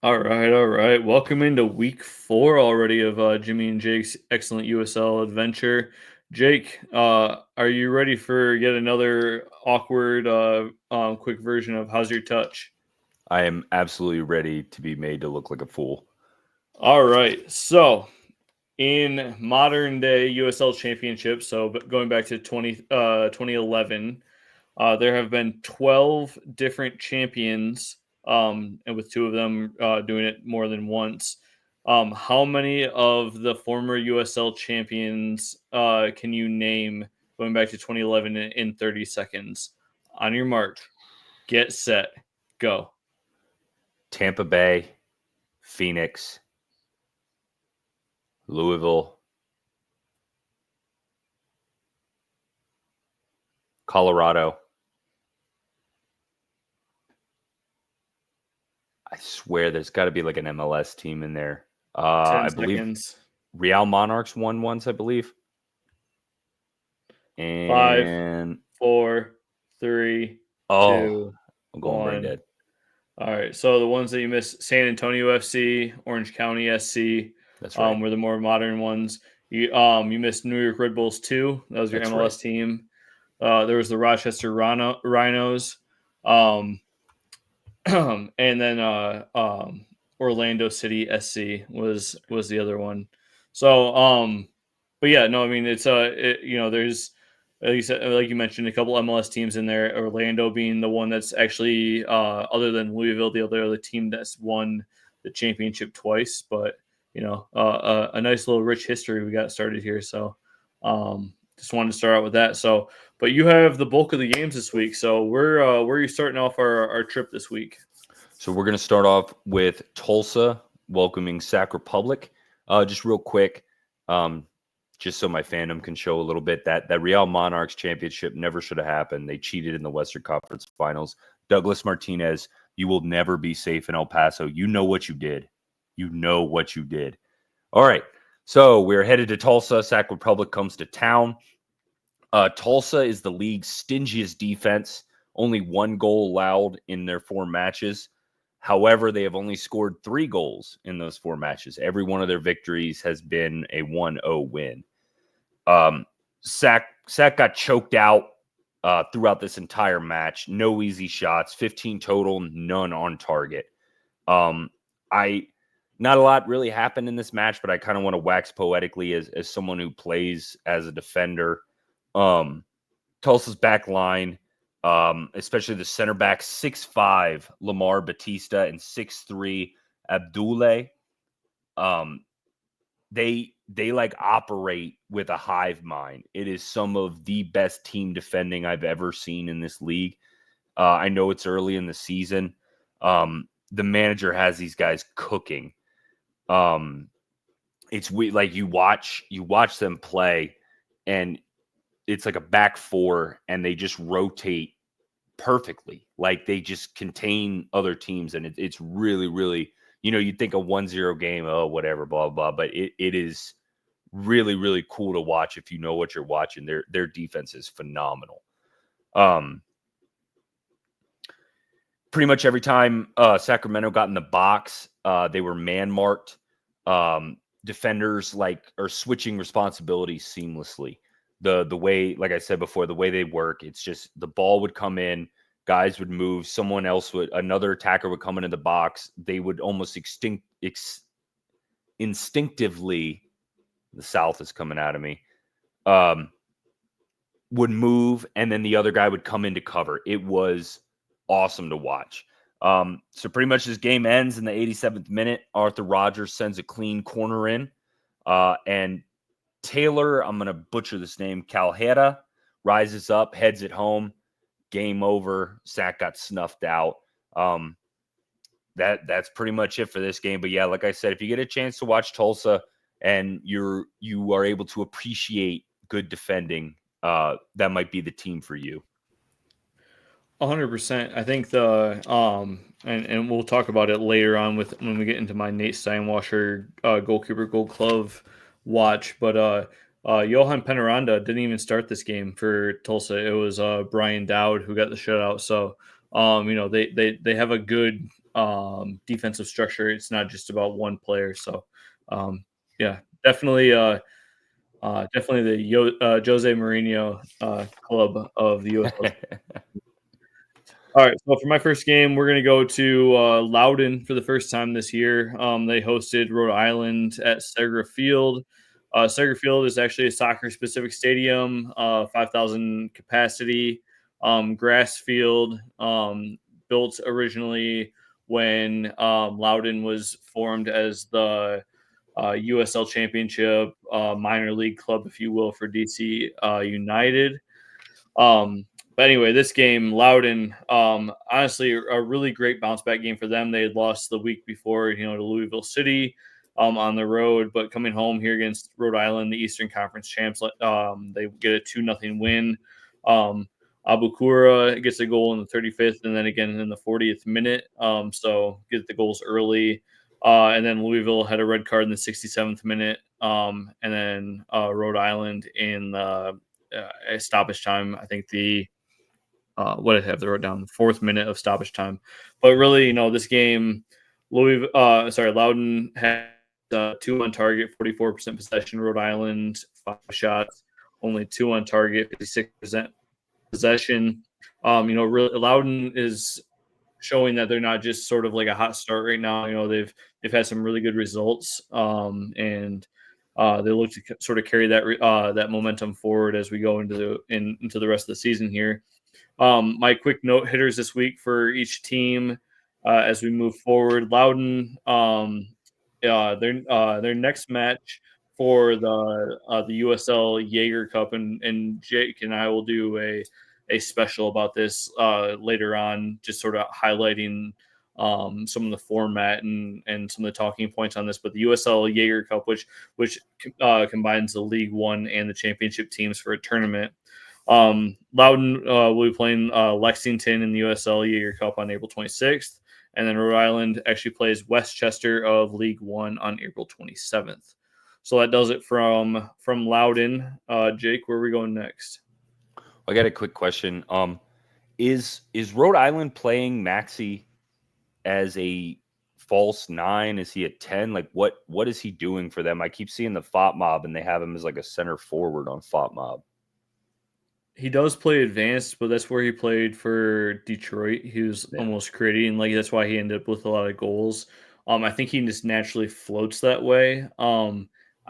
All right, all right. Welcome into week 4 already of Jimmy and Jake's excellent USL adventure. Jake, are you ready for yet another awkward, quick version of How's Your Touch? I am absolutely ready to be made to look like a fool. All right, so in modern day USL Championship, so going back to 2011, there have been 12 different champions, and with two of them doing it more than once. How many of the former USL champions can you name going back to 2011 in 30 seconds? On your mark, get set, go. Tampa Bay, Phoenix, Louisville, Colorado. I swear there's got to be like an MLS team in there. 10 I believe seconds. Real Monarchs won once, I believe. Five, And, 4, 3, oh, 2, I'm going brain 1. dead. All right. So the ones that you missed: San Antonio FC, Orange County SC, That's right. were the more modern ones. You missed New York Red Bulls 2. That was your That's right. MLS team. There was the Rochester Rhinos, um, and then Orlando City SC was the other one. So, but yeah, no, I mean there's like you mentioned, a couple MLS teams in there. Orlando being the one that's actually other than Louisville, the other team that's won the championship twice. But a nice little rich history we got started here. So, just wanted to start out with that. So, but you have the bulk of the games this week. So, where are you starting off our trip this week? So we're going to start off with Tulsa welcoming Sac Republic. Just real quick, um, just so my fandom can show a little bit that Real Monarchs championship never should have happened. They cheated in the Western Conference Finals. Douglas Martinez, you will never be safe in El Paso. You know what you did. You know what you did. All right. So we're headed to Tulsa. Sac Republic comes to town. Tulsa is the league's stingiest defense. Only one goal allowed in their 4 matches. However, they have only scored 3 goals in those 4 matches. Every one of their victories has been a 1-0 win. Sac got choked out throughout this entire match. No easy shots, 15 total, none on target. Not a lot really happened in this match, but I kind of want to wax poetically as someone who plays as a defender. Tulsa's back line, especially the center back, 6'5", Lamar Batista, and 6'3", Abdule. They like operate with a hive mind. It is some of the best team defending I've ever seen in this league. I know it's early in the season. The manager has these guys cooking. It's like you watch them play, and it's like a back 4, and they just rotate perfectly. Like they just contain other teams, and it's really, really, you'd think a 1-0 game, oh, whatever, blah, blah, but it is really, really cool to watch if you know what you're watching. Their defense is phenomenal. Pretty much every time Sacramento got in the box, they were man marked. Defenders are switching responsibilities seamlessly. The way, like I said before, the way they work, it's just the ball would come in, guys would move, another attacker would come into the box. They would almost instinctively, the South is coming out of me, would move, and then the other guy would come into cover. It was awesome to watch. So pretty much this game ends in the 87th minute. Arthur Rogers sends a clean corner in, and Taylor, I'm going to butcher this name, Calheta, rises up, heads it home. Game over. Sac got snuffed out. That's pretty much it for this game. But yeah, like I said, if you get a chance to watch Tulsa and you are able to appreciate good defending, that might be the team for you. 100%. I think and we'll talk about it later on with when we get into my Nate Steinwasser goalkeeper Gold Glove watch. But Johan Penaranda didn't even start this game for Tulsa. It was Brian Dowd who got the shutout. So they have a good defensive structure. It's not just about one player. So, yeah, definitely, definitely the Jose Mourinho club of the USL. All right, so for my first game, we're going to go to Loudon for the first time this year. They hosted Rhode Island at Segra Field. Segra Field is actually a soccer-specific stadium, 5,000 capacity, grass field, built originally when Loudon was formed as the USL Championship minor league club, if you will, for DC United. But anyway, this game, Loudon, honestly, a really great bounce back game for them. They had lost the week before, to Louisville City on the road, but coming home here against Rhode Island, the Eastern Conference champs, they get a 2-0 win. Abukura gets a goal in the 35th and then again in the 40th minute. So get the goals early. And then Louisville had a red card in the 67th minute. And then Rhode Island in the stoppage time. I think what did I have? They wrote down the 4th minute of stoppage time. But really, this game, Loudon had 2 on target, 44% possession. Rhode Island 5 shots, only 2 on target, 56% possession. Really, Loudon is showing that they're not just sort of like a hot start right now. They've had some really good results, and they look to sort of carry that momentum forward as we go into the rest of the season here. My quick note hitters this week for each team as we move forward. Loudon, their next match for the USL Jaeger Cup, and Jake and I will do a special about this later on, just sort of highlighting some of the format and some of the talking points on this. But the USL Jaeger Cup, which combines the League One and the Championship teams for a tournament. Loudon will be playing Lexington in the USL Jaeger Cup on April 26th, and then Rhode Island actually plays Westchester of League One on April 27th. So that does it from Loudon. Jake, where are we going next? I got a quick question. Is Rhode Island playing Maxi as a false 9? Is he a 10? Like what is he doing for them? I keep seeing the FOT Mob and they have him as like a center forward on FOT Mob. He does play advanced, but that's where he played for Detroit. He was almost creating, like that's why he ended up with a lot of goals. I think he just naturally floats that way.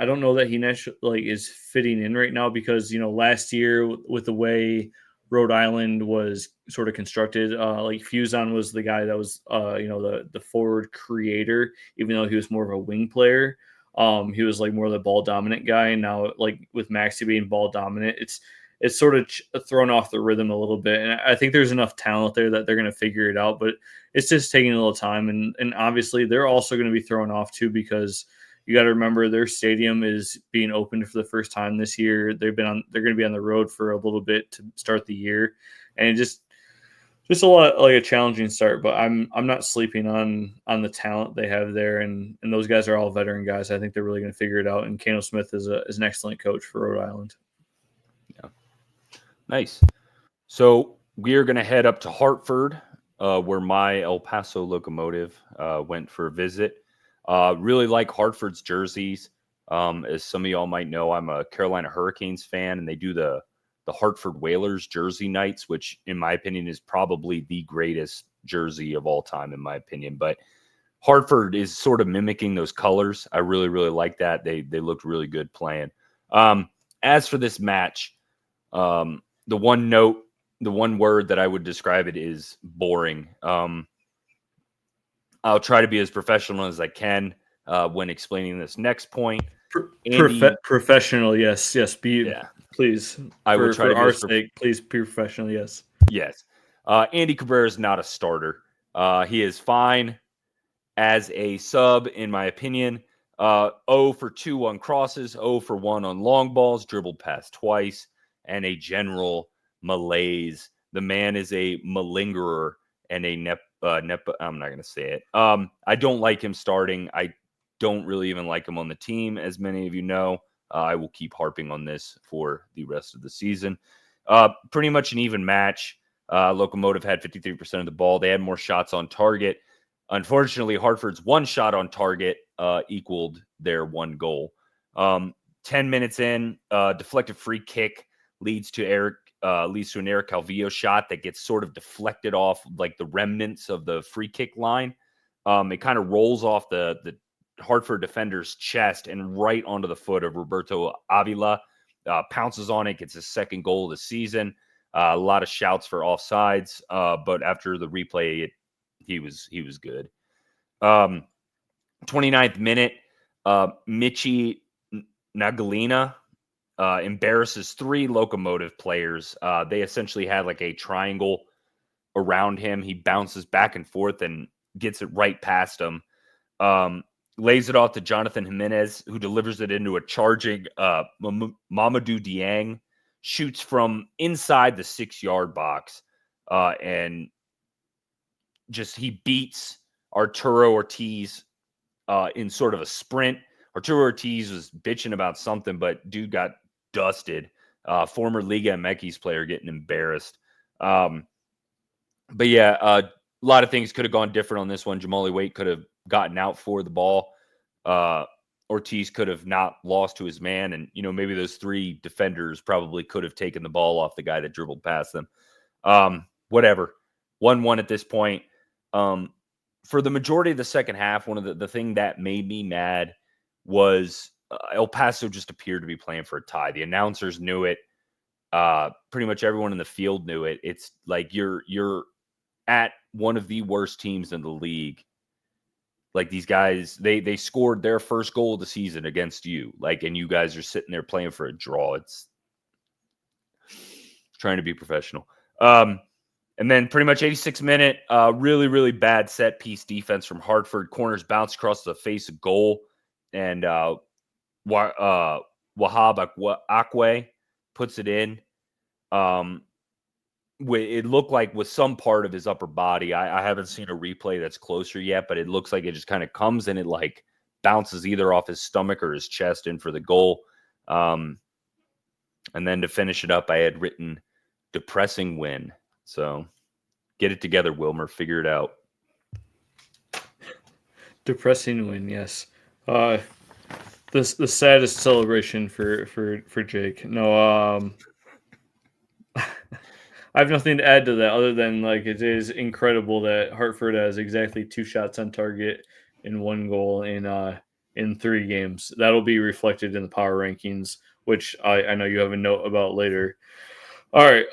I don't know that he naturally is fitting in right now because last year with the way Rhode Island was sort of constructed, like Fuson was the guy that was the forward creator, even though he was more of a wing player. He was like more of the ball dominant guy, and now like with Maxi being ball dominant, it's sort of thrown off the rhythm a little bit. And I think there's enough talent there that they're going to figure it out, but it's just taking a little time. And obviously they're also going to be thrown off too, because you got to remember their stadium is being opened for the first time this year. They're going to be on the road for a little bit to start the year. And just a lot like a challenging start, but I'm not sleeping on the talent they have there. And those guys are all veteran guys. I think they're really going to figure it out. And Kano Smith is an excellent coach for Rhode Island. Yeah. Nice. So we are going to head up to Hartford, where my El Paso Locomotive went for a visit. Really like Hartford's jerseys. As some of y'all might know, I'm a Carolina Hurricanes fan, and they do the Hartford Whalers jersey nights, which in my opinion is probably the greatest jersey of all time, in my opinion. But Hartford is sort of mimicking those colors. I really, really like that. They looked really good playing. As for this match, the one word that I would describe it is boring. I'll try to be as professional as I can when explaining this next point. Professional, yes. Please. I would try for to be our sake, please be professional, yes. Yes. Andy Cabrera is not a starter. He is fine as a sub, in my opinion. 0 for 2 on crosses, 0 for 1 on long balls, dribbled past twice, and a general malaise. The man is a malingerer and a I'm not going to say it. I don't like him starting. I don't really even like him on the team, as many of you know. I will keep harping on this for the rest of the season. Pretty much an even match. Locomotive had 53% of the ball. They had more shots on target. Unfortunately, Hartford's one shot on target equaled their one goal. 10 minutes in, deflected free kick leads to an Eric Calvillo shot that gets sort of deflected off like the remnants of the free kick line. It kind of rolls off the Hartford defender's chest and right onto the foot of Roberto Avila. Pounces on it, gets his second goal of the season. A lot of shouts for offsides, but after the replay, he was good. 29th minute, Michi Nagalina embarrasses 3 Locomotive players. They essentially had like a triangle around him. He bounces back and forth and gets it right past him. Lays it off to Jonathan Jimenez, who delivers it into a charging Mamadou Dieng, shoots from inside the 6-yard box, and just he beats Arturo Ortiz in sort of a sprint. Arturo Ortiz was bitching about something, but dude got dusted. Former Liga MX player getting embarrassed. But yeah, a lot of things could have gone different on this one. Jamali Waite could have gotten out for the ball. Ortiz could have not lost to his man. And, maybe those 3 defenders probably could have taken the ball off the guy that dribbled past them. Whatever. 1-1 at this point. For the majority of the second half, one of the thing that made me mad was El Paso just appeared to be playing for a tie. The announcers knew it. Pretty much everyone in the field knew it. It's like you're at one of the worst teams in the league. Like these guys, they scored their first goal of the season against you. And you guys are sitting there playing for a draw. It's trying to be professional. And then pretty much 86 minute, really, really bad set piece defense from Hartford. Corners bounce across the face of goal. And Wahab Akwe puts it in. It looked like with some part of his upper body. I haven't seen a replay that's closer yet, but it looks like it just kind of comes and it bounces either off his stomach or his chest in for the goal. And then to finish it up, I had written depressing win. So get it together, Wilmer. Figure it out. Depressing win, yes. The saddest celebration for Jake. No, I have nothing to add to that other than it is incredible that Hartford has exactly 2 shots on target and 1 goal in 3 games. That'll be reflected in the power rankings, which I know you have a note about later. All right.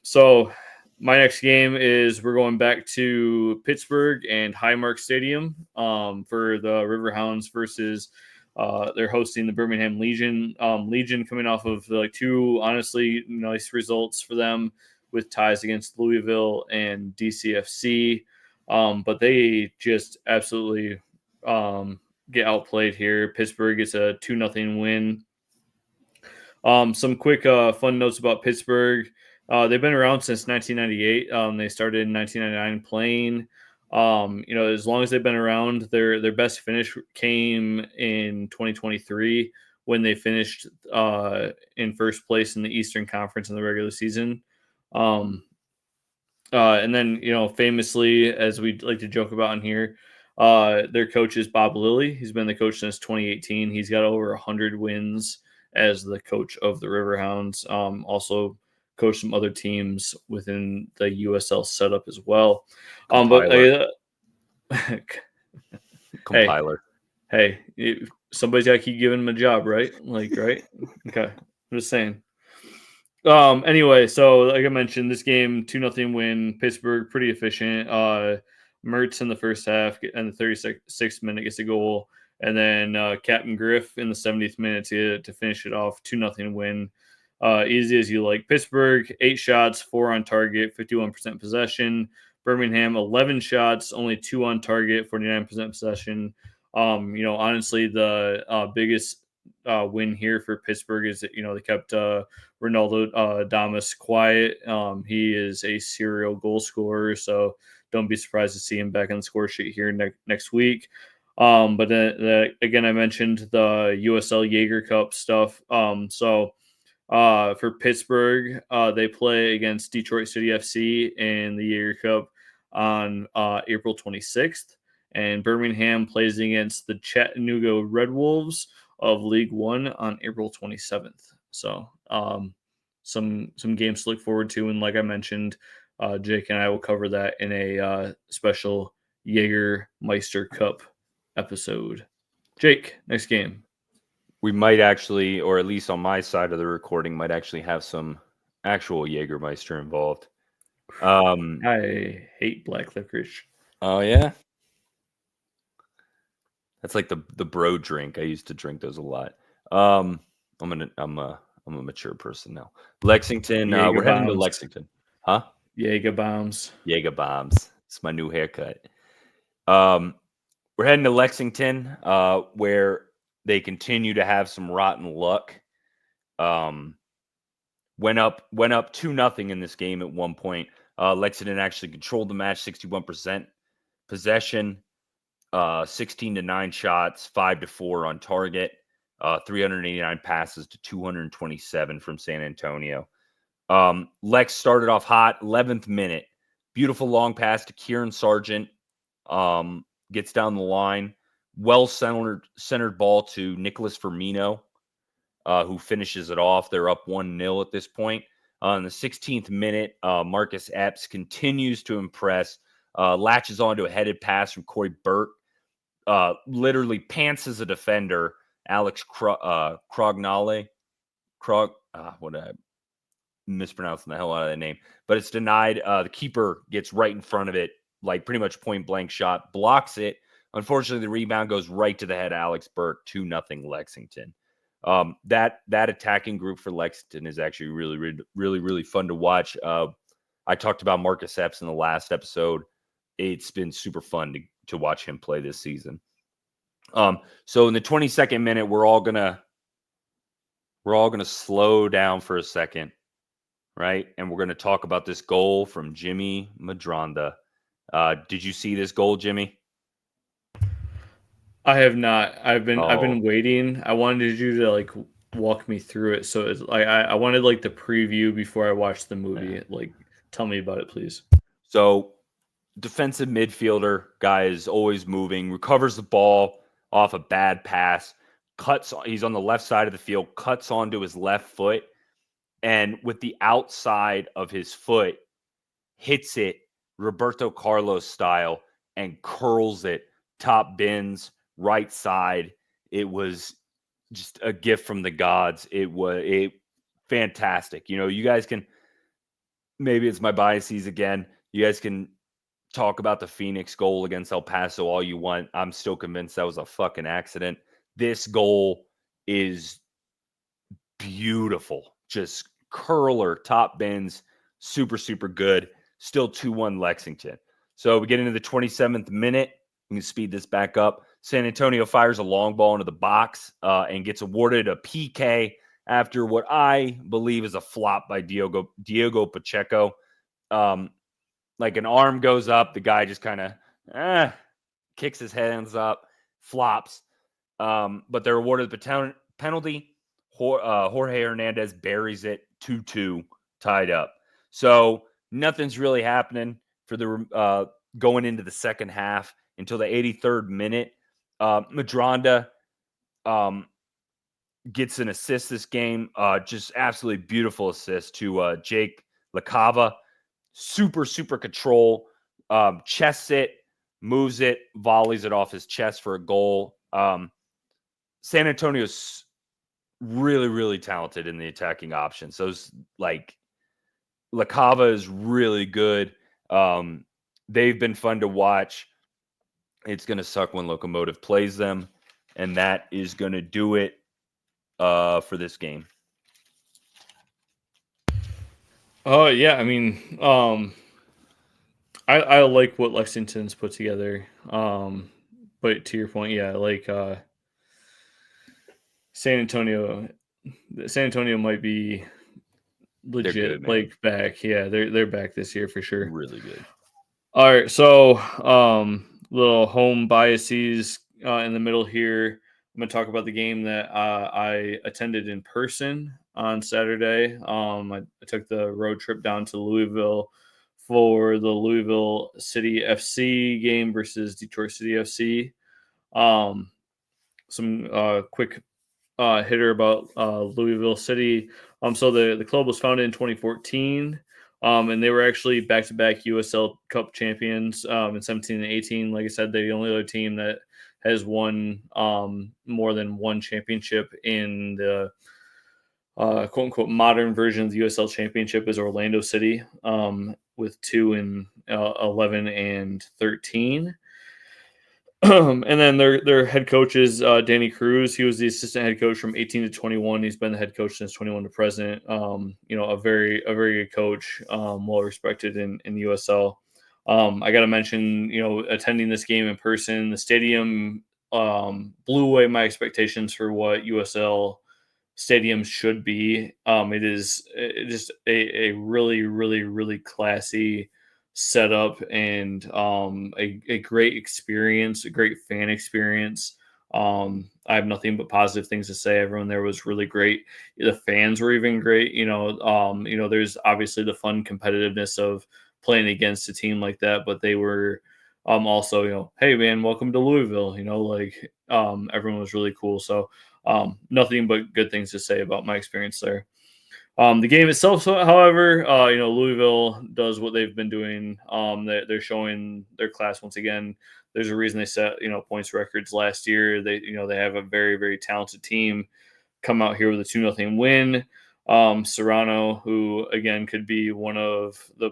So my next game is we're going back to Pittsburgh and Highmark Stadium for the Riverhounds versus they're hosting the Birmingham Legion. Legion coming off of 2 honestly nice results for them with ties against Louisville and DCFC. But they just absolutely get outplayed here. Pittsburgh gets a 2-0 win. Some quick fun notes about Pittsburgh. They've been around since 1998. They started in 1999 playing. As long as they've been around, their best finish came in 2023 when they finished in first place in the Eastern Conference in the regular season. And then, famously, as we like to joke about in here, their coach is Bob Lilly. He's been the coach since 2018. He's got over 100 wins as the coach of the Riverhounds. Also coached some other teams within the USL setup as well. Compiler. Hey, somebody's got to keep giving him a job, right? Right? Okay. I'm just saying. Anyway, so like I mentioned, this game 2-0 win. Pittsburgh pretty efficient. Mertz in the first half and the 36th minute gets a goal, and then Captain Griff in the 70th minute to finish it off. 2-0 win. Easy as you like. Pittsburgh 8 shots, 4 on target, 51% possession. Birmingham 11 shots, only 2 on target, 49% possession. Honestly, the biggest win here for Pittsburgh is that they kept Ronaldo Damas quiet. He is a serial goal scorer, so don't be surprised to see him back on the score sheet here next week. But then again, I mentioned the USL Jaeger Cup stuff. So for Pittsburgh, they play against Detroit City FC in the Jaeger Cup on April 26th, and Birmingham plays against the Chattanooga Red Wolves of League One on April 27th. So some games to look forward to, and like I mentioned, Jake and I will cover that in a special Jägermeister Cup episode. Jake, next game. We might actually, or at least on my side of the recording, might actually have some actual Jägermeister involved. I hate black licorice. Oh yeah, that's like the bro drink. I used to drink those a lot. I'm a mature person now. Lexington, Jaeger we're heading to bombs. Lexington, huh? Jaeger bombs. Jaeger bombs. It's my new haircut. We're heading to Lexington, where they continue to have some rotten luck. Went up 2-0 in this game at one point. Lexington actually controlled the match, 61% possession, 16-9 shots, 5-4 on target, 389 passes to 227 from San Antonio. Lex started off hot, 11th minute. Beautiful long pass to Kieran Sargent. Gets down the line. Well-centered ball to Nicholas Firmino, who finishes it off. They're up 1-0 at this point. In the 16th minute, Marcus Epps continues to impress. Latches onto a headed pass from Corey Burt. Literally pantses a defender, Alex Crognale. What I mispronouncing the hell out of that name, but it's denied. The keeper gets right in front of it, like pretty much point blank shot, blocks it. Unfortunately, the rebound goes right to the head of Alex Burke, 2-0 Lexington. That attacking group for Lexington is actually really fun to watch. I talked about Marcus Epps in the last episode. It's been super fun to watch him play this season. So in the 22nd minute, we're all gonna slow down for a second, right? And we're gonna talk about this goal from Jimmy Madronda. Did you see this goal, Jimmy? I have not. I've been waiting. I wanted you to like walk me through it. So it's like I wanted like the preview before I watched the movie. Yeah. Like, tell me about it, please. So, defensive midfielder guy is always moving, recovers the ball off a bad pass, he's on the left side of the field, cuts onto his left foot, and with the outside of his foot, hits it Roberto Carlos style and curls it top bins, right side. It was just a gift from the gods. It was fantastic. You know, you guys can, maybe it's my biases again. You guys can talk about the Phoenix goal against El Paso all you want. I'm still convinced that was a fucking accident. This goal is beautiful. Just curler, top bins, super good. Still 2-1 Lexington. So we get into the 27th minute. We can speed this back up. San Antonio fires a long ball into the box and gets awarded a PK after what I believe is a flop by Diego Pacheco. Like an arm goes up, the guy just kind of kicks his hands up, flops. But they're awarded the penalty. Jorge Hernandez buries it 2-2, tied up. So nothing's really happening for the going into the second half until the 83rd minute. Madronda gets an assist this game. Just absolutely beautiful assist to Jake LaCava. Super control. Chests it, moves it, volleys it off his chest for a goal. San Antonio's really talented in the attacking options. Those like LaCava is really good. They've been fun to watch. It's going to suck when Locomotive plays them, and that is going to do it for this game. Oh yeah, I mean, I like what Lexington's put together. But to your point, yeah, like San Antonio might be legit, good, like back. Yeah, they're back this year for sure. Really good. All right, so little home biases in the middle here. I'm gonna talk about the game that I attended in person on Saturday. I took the road trip down to Louisville for the Louisville City FC game versus Detroit City FC. Some quick hitter about Louisville City. So the club was founded in 2014, and they were actually back-to-back USL Cup champions in 17 and 18. Like I said, they're the only other team that has won more than one championship in the quote-unquote modern version of the USL Championship is Orlando City with 2 in 11 and 13. And then their head coach is Danny Cruz. He was the assistant head coach from 18 to 21. He's been the head coach since 21 to present. A very good coach, well respected in the USL. I got to mention, attending this game in person, the stadium blew away my expectations for what USL stadiums should be. It is just a really, really, really classy setup and a great experience, a great fan experience. I have nothing but positive things to say. Everyone there was really great. The fans were even great. There's obviously the fun competitiveness of playing against a team like that, but they were also, hey man, welcome to Louisville. Everyone was really cool. So nothing but good things to say about my experience there. The game itself, however, Louisville does what they've been doing. They're showing their class once again. There's a reason they set points records last year. They have a very, very talented team come out here with a 2-0 win. Serrano, who again could be one of the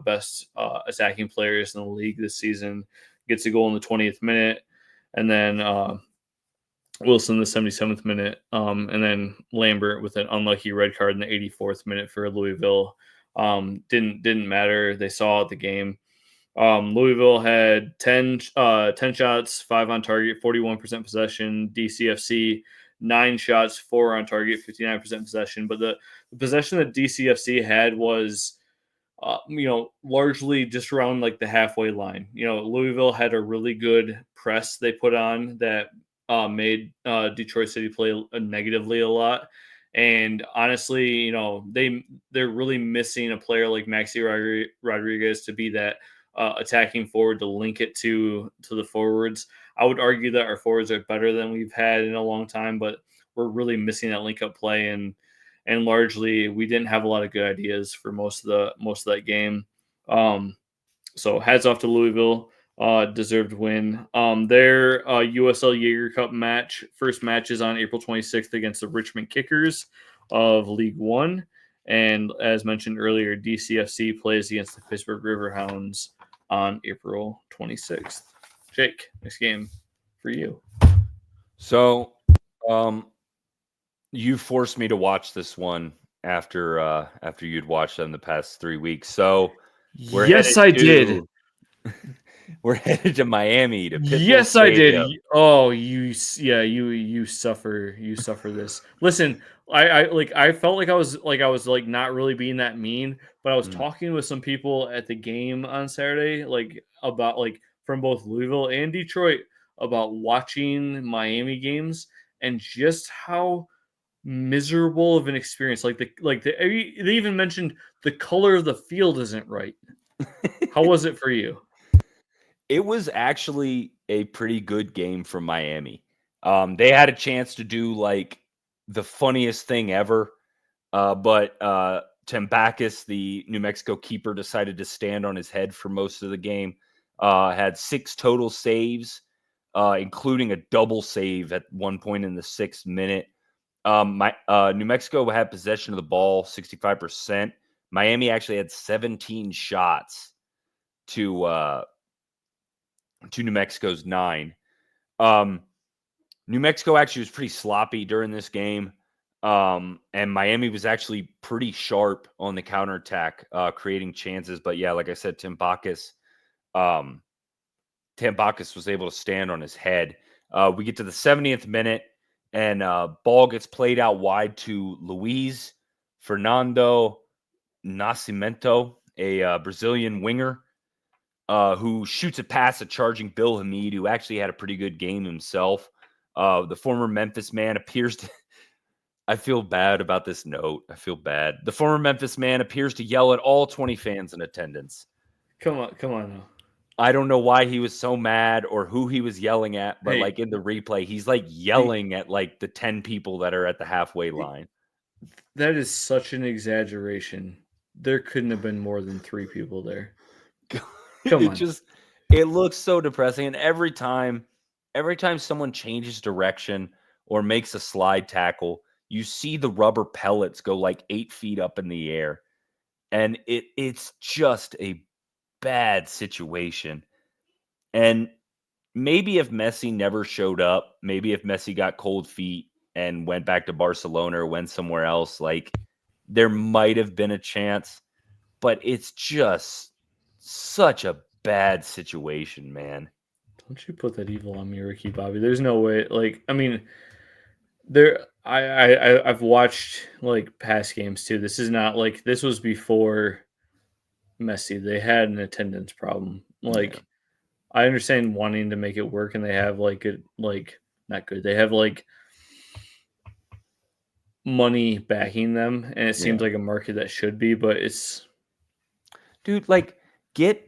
best attacking players in the league this season, gets a goal in the 20th minute, and then Wilson the 77th minute, and then Lambert with an unlucky red card in the 84th minute for Louisville. Didn't matter. They saw the game. Louisville had 10 shots, 5 on target, 41% possession. DCFC 9 shots, 4 on target, 59% possession. But the possession that DCFC had was largely just around like the halfway line. Louisville had a really good press they put on that made Detroit City play negatively a lot. And honestly, they're really missing a player like Maxi Rodriguez to be that attacking forward to link it to the forwards. I would argue that our forwards are better than we've had in a long time, but we're really missing that link up play, and largely we didn't have a lot of good ideas for most of that game. So hats off to Louisville. Deserved win. Their USL Jaeger Cup first match is on April 26th against the Richmond Kickers of League One. And as mentioned earlier, DCFC plays against the Pittsburgh Riverhounds on April 26th. Jake, next game for you. So, you forced me to watch this one after you'd watched them the past 3 weeks. So, Yes, I did. We're headed to Miami to Pitbull Yes, Stadium. I did. Oh, you suffer. You suffer this. Listen, I felt like I was not really being that mean, but I was talking with some people at the game on Saturday, about from both Louisville and Detroit about watching Miami games and just how miserable of an experience. They even mentioned the color of the field isn't right. How was it for you? It was actually a pretty good game from Miami. They had a chance to do the funniest thing ever, but Tambakis, the New Mexico keeper, decided to stand on his head for most of the game. Had 6 total saves, including a double save at one point in the 6th minute. New Mexico had possession of the ball, 65%. Miami actually had 17 shots to New Mexico's 9. New Mexico actually was pretty sloppy during this game. And Miami was actually pretty sharp on the counterattack, creating chances. But yeah, like I said, Tambakis was able to stand on his head. We get to the 70th minute, and ball gets played out wide to Luiz Fernando Nascimento, a Brazilian winger, who shoots a pass at charging Bill Hamid, who actually had a pretty good game himself. The former Memphis man appears I feel bad about this note. I feel bad. The former Memphis man appears to yell at all 20 fans in attendance. Come on now. I don't know why he was so mad or who he was yelling at, but Hey, like in the replay, he's like yelling at like the 10 people that are at the halfway line. that is such an exaggeration. There couldn't have been more than 3 people there. Come on. It looks so depressing. And every time someone changes direction or makes a slide tackle, you see the rubber pellets go like 8 feet up in the air. And it's just a bad situation. And maybe if Messi never showed up, maybe if Messi got cold feet and went back to Barcelona or went somewhere else, like there might have been a chance, but it's just such a bad situation, man. Don't you put that evil on me, Ricky Bobby. There's no way. Like, I mean, there I've watched like past games too. This is not like this was before Messi. They had an attendance problem. Yeah. Like I understand wanting to make it work and they have like it like not good. They have like money backing them and it Yeah. seems like a market that should be, but it's Dude, like get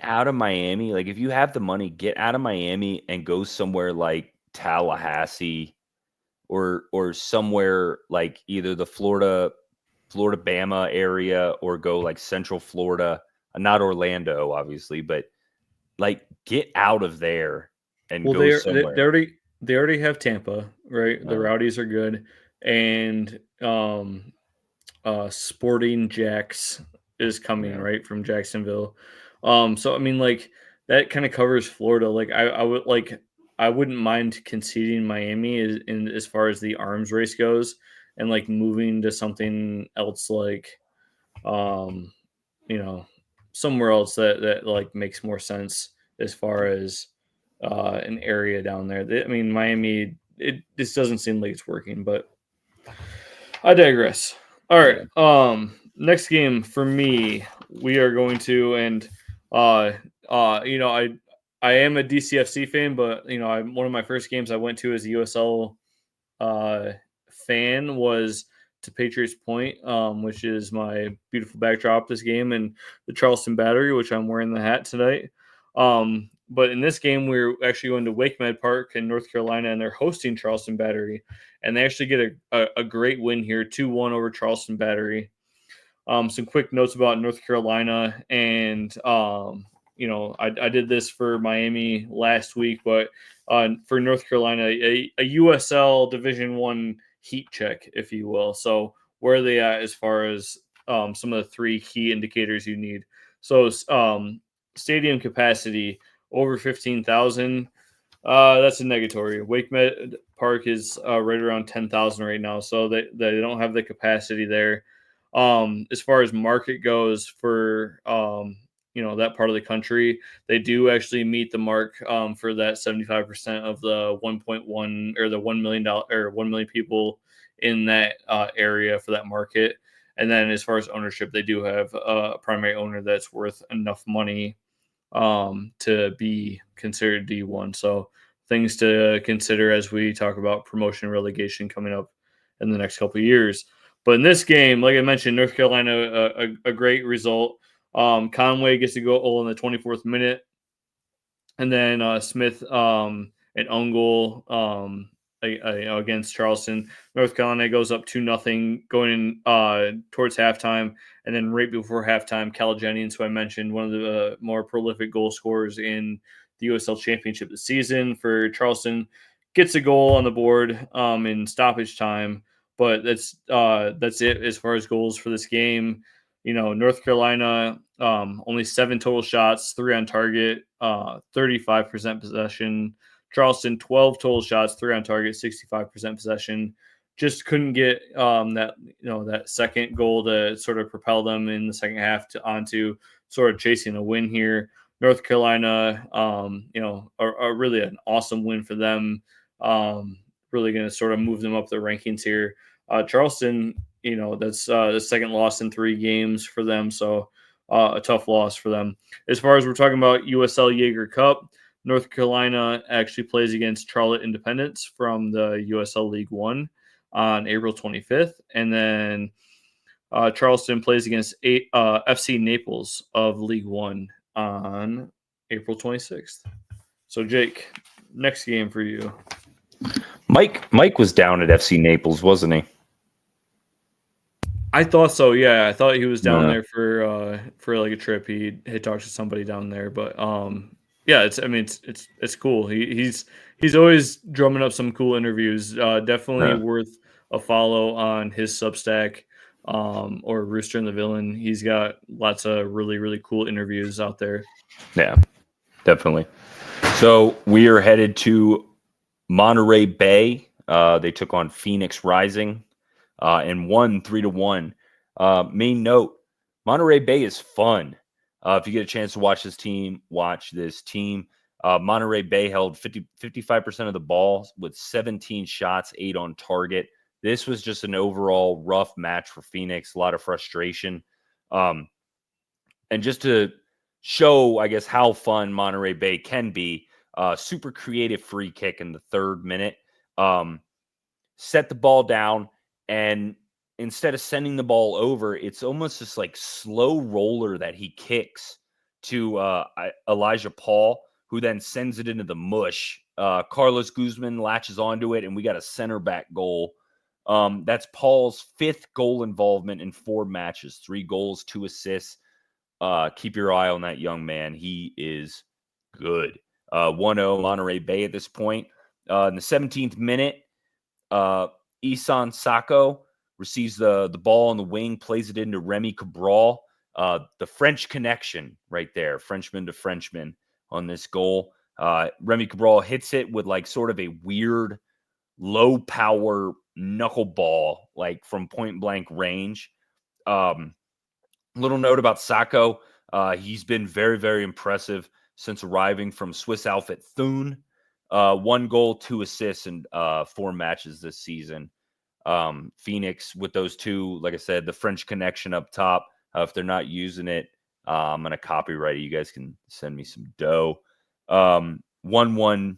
out of Miami. Like if you have the money, get out of Miami and go somewhere like Tallahassee or somewhere like either the Florida Bama area or go like Central Florida, not Orlando obviously, but like get out of there and well go they somewhere. already have Tampa, right? The Uh, Rowdies are good and Sporting Jacks is coming yeah. right from Jacksonville. So I mean, like that kind of covers Florida. Like I would like I wouldn't mind conceding Miami as far as the arms race goes, and like moving to something else like, um, you know, somewhere else that like makes more sense as far as an area down there. I mean, Miami. It this doesn't seem like it's working, but I digress. All right. Yeah. Next game for me, we are going to and uh you know, I am a DCFC fan, but you know, one of my first games I went to as a USL uh fan was to Patriots Point, which is my beautiful backdrop this game, and the Charleston Battery, which I'm wearing the hat tonight. But in this game, we're actually going to Wake Med Park in North Carolina, and they're hosting Charleston Battery, and they actually get a great win here, 2-1 over Charleston Battery. Some quick notes about North Carolina, and you know, I did this for Miami last week, but for North Carolina, a USL Division One heat check, if you will. So where are they at as far as some of the 3 key indicators you need? So stadium capacity over 15,000. That's a negatory. Wake Med Park is right around 10,000 right now, so they don't have the capacity there. As far as market goes for you know, that part of the country, they do actually meet the mark for that 75% of the 1.1 or the $1 million or 1 million people in that area for that market. And then as far as ownership, they do have a primary owner that's worth enough money to be considered D1. So things to consider as we talk about promotion and relegation coming up in the next couple of years. But in this game, like I mentioned, North Carolina, a great result. Conway gets a goal in the 24th minute, and then Smith an own goal against Charleston. North Carolina goes up 2-0 going towards halftime, and then right before halftime, Cal Jennings, who I mentioned, one of the more prolific goal scorers in the USL Championship this season for Charleston, gets a goal on the board in stoppage time. But that's it as far as goals for this game. You know, North Carolina, only 7 total shots, 3 on target, 35% possession. Charleston, 12 total shots, 3 on target, 65% possession. Just couldn't get that, you know, that second goal to sort of propel them in the second half onto sort of chasing a win here. North Carolina, you know, are really an awesome win for them. Really going to sort of move them up the rankings here. Charleston, you know, that's the second loss in 3 games for them. So a tough loss for them. As far as we're talking about USL Jaeger Cup, North Carolina actually plays against Charlotte Independence from the USL League One. on April 25th, and then Charleston plays against FC Naples of League One on April 26th. So, Jake, next game for you. Mike was down at FC Naples, wasn't he? I thought so. Yeah, I thought he was down there for like a trip. He had talked to somebody down there, but yeah, it's cool. He's always drumming up some cool interviews. Definitely worth a follow on his Substack or Rooster and the Villain. He's got lots of really, really cool interviews out there. Yeah, definitely. So we are headed to Monterey Bay. They took on Phoenix Rising and won 3-1. Main note, Monterey Bay is fun. If you get a chance to watch this team, watch this team. Monterey Bay held 55% of the ball with 17 shots, 8 on target. This was just an overall rough match for Phoenix, a lot of frustration. And just to show, I guess, how fun Monterey Bay can be, super creative free kick in the 3rd minute. Set the ball down, and instead of sending the ball over, it's almost this like slow roller that he kicks to Elijah Paul, who then sends it into the mush. Carlos Guzman latches onto it, and we got a center back goal. That's Paul's 5th goal involvement in 4 matches, 3 goals, 2 assists. Keep your eye on that young man. He is good. 1-0 Monterey Bay at this point. In the 17th minute, Isan Sako receives the ball on the wing, plays it into Remy Cabral. The French connection right there, Frenchman to Frenchman on this goal. Remy Cabral hits it with like sort of a weird low power knuckleball, like from point blank range. Little note about Sako. He's been very, very impressive since arriving from Swiss outfit Thun. 1 goal, 2 assists in 4 matches this season. Phoenix with those 2, like I said, the French connection up top. If they're not using it, I'm going to copyright it. You guys can send me some dough. 1-1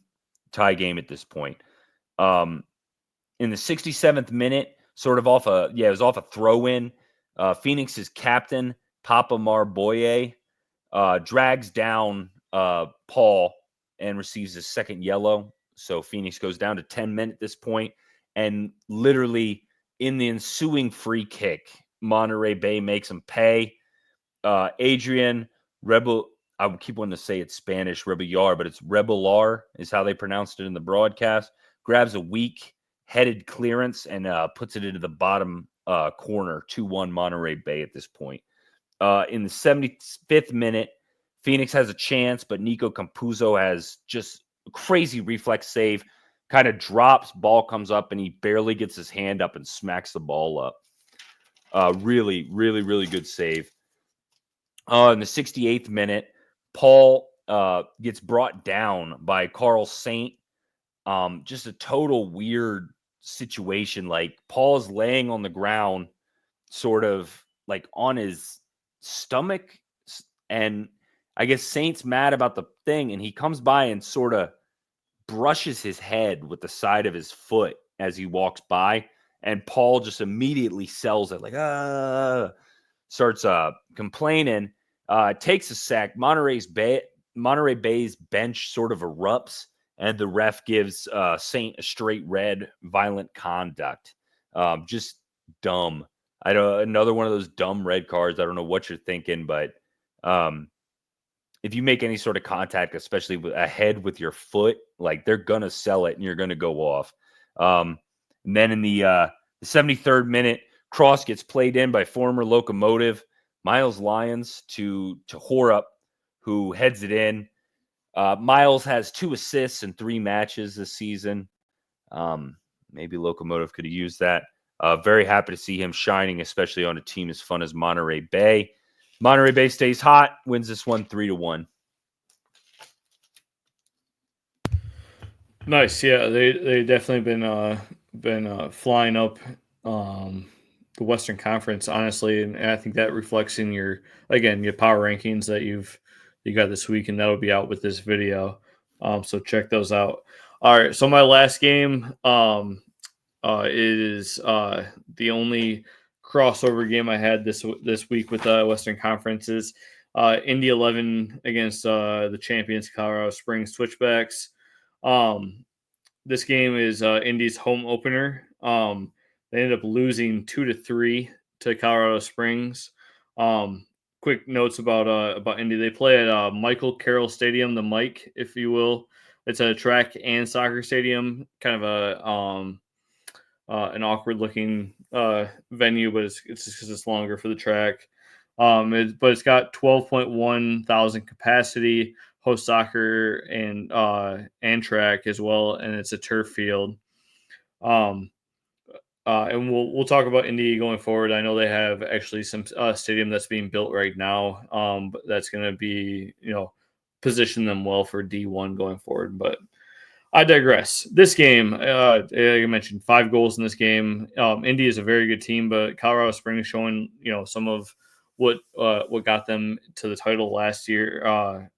tie game at this point. In the 67th minute, sort of it was off a throw-in. Phoenix's captain, Papa Marboye, drags down Paul and receives his 2nd yellow. So Phoenix goes down to 10 men at this point. And literally in the ensuing free kick, Monterey Bay makes him pay. Adrian Rebel, I would keep wanting to say it's Spanish, Rebellar, but it's Rebelar is how they pronounced it in the broadcast. Grabs a weak headed clearance and puts it into the bottom corner. 2-1 Monterey Bay at this point. In the 75th minute, Phoenix has a chance, but Nico Campuzzo has just a crazy reflex save, kind of drops, ball comes up, and he barely gets his hand up and smacks the ball up. Really, really, really good save. In the 68th minute, Paul gets brought down by Carl Saint. Just a total weird situation. Like Paul is laying on the ground, sort of like on his stomach, and I guess Saint's mad about the thing, and he comes by and sort of brushes his head with the side of his foot as he walks by, and Paul just immediately sells it, like, starts complaining, takes a sack. Monterey Bay's bench sort of erupts, and the ref gives Saint a straight red, violent conduct. Just dumb. Another one of those dumb red cards. I don't know what you're thinking, but if you make any sort of contact, especially with a head with your foot, like they're gonna sell it and you're gonna go off. And then in the 73rd minute, cross gets played in by former Locomotive Miles Lyons to Horup, who heads it in. Miles has 2 assists in 3 matches this season. Maybe Locomotive could have used that. Very happy to see him shining, especially on a team as fun as Monterey Bay. Monterey Bay stays hot, wins this one 3-1. Nice, yeah. They definitely been flying up the Western Conference, honestly, and I think that reflects in your power rankings that you got this week, and that'll be out with this video. So check those out. All right, so my last game, It is the only crossover game I had this week with Western Conferences. Indy 11 against the champions Colorado Springs Switchbacks. This game is Indy's home opener. They ended up losing 2-3 to Colorado Springs. Quick notes about Indy. They play at Michael Carroll Stadium, the Mike, if you will. It's a track and soccer stadium, kind of an awkward looking venue, but it's just because it's longer for the track. But it's got 12.1 thousand capacity, host soccer and track as well, and it's a turf field. And we'll talk about Indy going forward. I know they have actually some stadium that's being built right now, but that's going to be position them well for D1 going forward. But I digress. This game, like I mentioned, 5 goals in this game. Indy is a very good team, but Colorado Springs showing some of what got them to the title last year.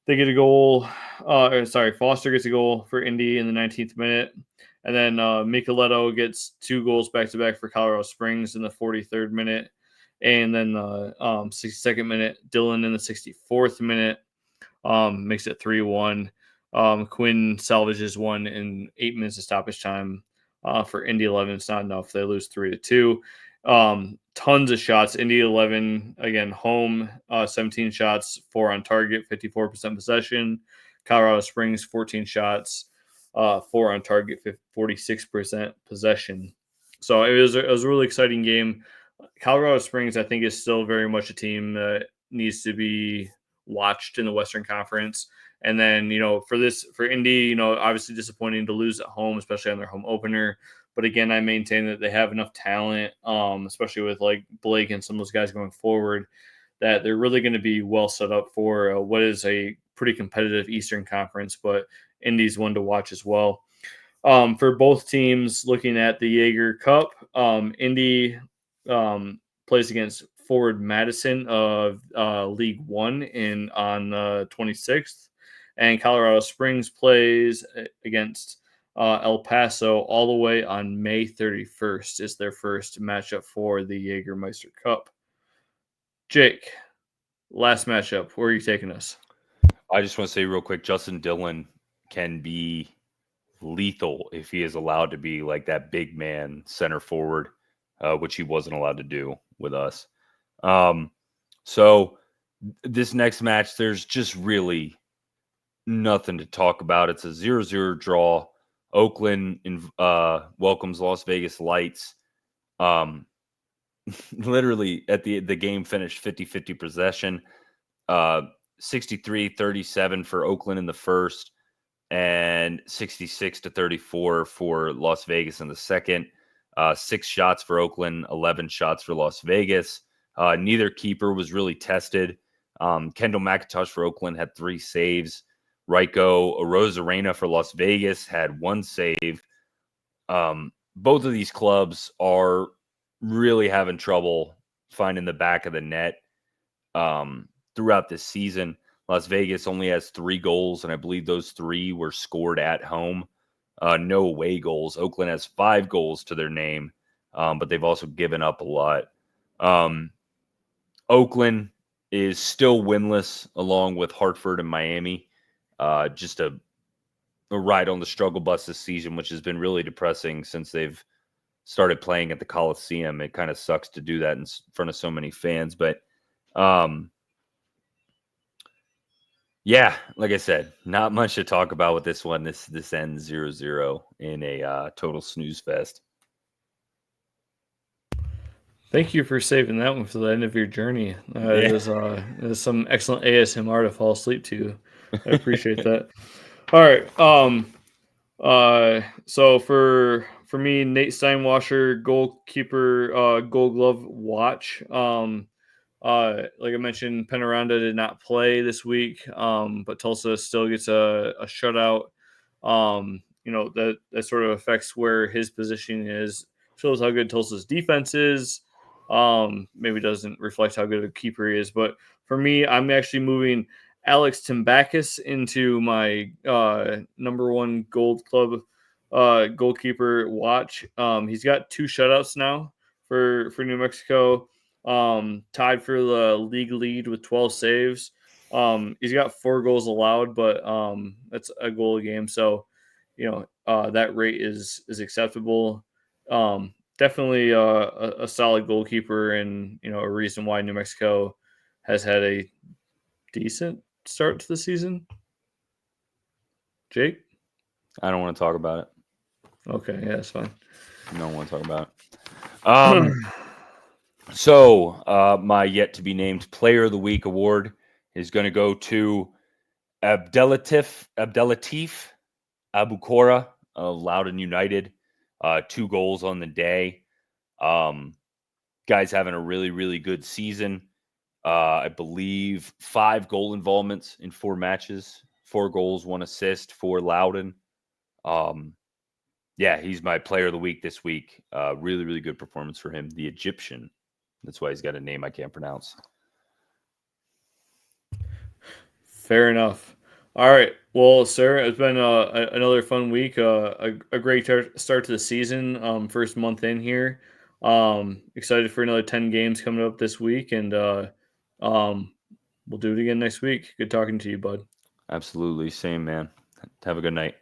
They get a goal. Foster gets a goal for Indy in the 19th minute. And then Micheletto gets 2 goals back-to-back for Colorado Springs in the 43rd minute. And then the 62nd minute, Dylan in the 64th minute makes it 3-1. Quinn salvages one in 8 minutes of stoppage time for Indy 11. It's not enough. They lose 3-2. Tons of shots. Indy 11, again, home, 17 shots, 4 on target, 54% possession. Colorado Springs, 14 shots, 4 on target, 46% possession. So it was a really exciting game. Colorado Springs, I think, is still very much a team that needs to be watched in the Western Conference. And then, for Indy, obviously disappointing to lose at home, especially on their home opener. But again, I maintain that they have enough talent, especially with like Blake and some of those guys going forward, that they're really going to be well set up for what is a pretty competitive Eastern Conference. But Indy's one to watch as well. For both teams, looking at the Jaeger Cup, Indy plays against Forward Madison of League One on the 26th, and Colorado Springs plays against El Paso all the way on May 31st. Is their first matchup for the Jägermeister Cup. Jake, last matchup. Where are you taking us? I just want to say real quick, Justin Dillon can be lethal if he is allowed to be like that big man center forward, which he wasn't allowed to do with us. So this next match, there's just really nothing to talk about. It's a 0-0 draw. Oakland welcomes Las Vegas Lights. Literally at the game finished 50-50 possession. 63-37 for Oakland in the first, and 66-34 for Las Vegas in the second. 6 shots for Oakland, 11 shots for Las Vegas. Neither keeper was really tested. Kendall McIntosh for Oakland had 3 saves. Raiko Arozarena for Las Vegas had 1 save. Both of these clubs are really having trouble finding the back of the net throughout this season. Las Vegas only has 3 goals, and I believe those 3 were scored at home. No away goals. Oakland has 5 goals to their name, but they've also given up a lot. Oakland is still winless along with Hartford and Miami. Just a ride on the struggle bus this season, which has been really depressing since they've started playing at the Coliseum. It kind of sucks to do that in front of so many fans, but yeah, like I said, not much to talk about with this one. This ends 0-0 in a total snooze fest. Thank you for saving that one for the end of your journey. It was some excellent ASMR to fall asleep to. I appreciate that. All right. So for me, Nate Steinwasser, goalkeeper, Gold Glove watch. Like I mentioned, Penaranda did not play this week, but Tulsa still gets a shutout. That sort of affects where his position is. Shows how good Tulsa's defense is. Maybe doesn't reflect how good a keeper he is. But for me, I'm actually moving Alex Timbakis into my number 1 Gold Club goalkeeper watch. He's got 2 shutouts now for New Mexico. Tied for the league lead with 12 saves. He's got 4 goals allowed, but that's a goal a game. So, that rate is acceptable. Definitely a solid goalkeeper, and a reason why New Mexico has had a decent start to the season. Jake? I don't want to talk about it. Okay, yeah, that's fine. I don't want to talk about it. So my yet to be named Player of the Week award is going to go to Abdelatif Abukora of Loudoun United. 2 goals on the day. Guy's having a really, really good season. I believe 5 goal involvements in 4 matches, 4 goals, 1 assist for Loudoun. Yeah, he's my Player of the Week this week. Really, really good performance for him. The Egyptian. That's why he's got a name I can't pronounce. Fair enough. All right. Well, sir, it's been another fun week. A great start to the season. First month in here. Excited for another 10 games coming up this week, and we'll do it again next week. Good talking to you, bud. Absolutely. Same, man. Have a good night.